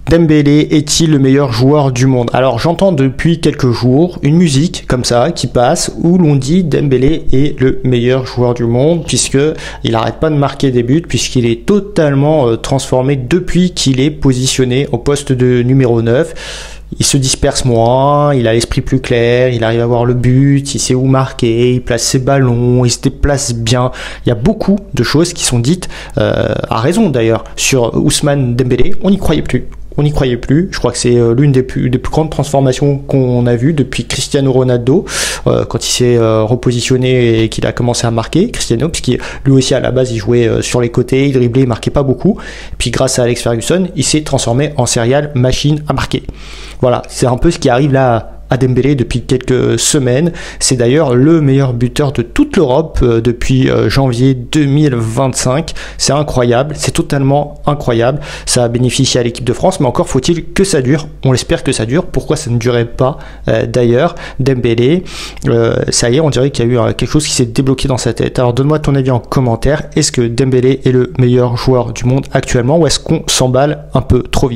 Dembélé est-il le meilleur joueur du monde? Alors j'entends depuis quelques jours une musique comme ça qui passe où l'on dit Dembélé est le meilleur joueur du monde puisque il n'arrête pas de marquer des buts, puisqu'il est totalement transformé depuis qu'il est positionné au poste de numéro 9. Il se disperse moins, il a l'esprit plus clair, il arrive à voir le but, il sait où marquer, il place ses ballons, il se déplace bien. Il y a beaucoup de choses qui sont dites, à raison d'ailleurs, sur Ousmane Dembélé. On n'y croyait plus. On n'y croyait plus. Je crois que c'est l'une des plus grandes transformations qu'on a vues depuis Cristiano Ronaldo, quand il s'est repositionné et qu'il a commencé à marquer. Cristiano, puisqu'il lui aussi à la base il jouait sur les côtés, il driblait, il marquait pas beaucoup. Puis grâce à Alex Ferguson, il s'est transformé en serial machine à marquer. Voilà, c'est un peu ce qui arrive là à Dembélé depuis quelques semaines. C'est d'ailleurs le meilleur buteur de toute l'Europe depuis janvier 2025. C'est incroyable, c'est totalement incroyable. Ça a bénéficié à l'équipe de France, mais encore faut-il que ça dure. On espère que ça dure. Pourquoi ça ne durait pas d'ailleurs? Dembélé, ça y est, on dirait qu'il y a eu quelque chose qui s'est débloqué dans sa tête. Alors donne-moi ton avis en commentaire. Est-ce que Dembélé est le meilleur joueur du monde actuellement, ou est-ce qu'on s'emballe un peu trop vite?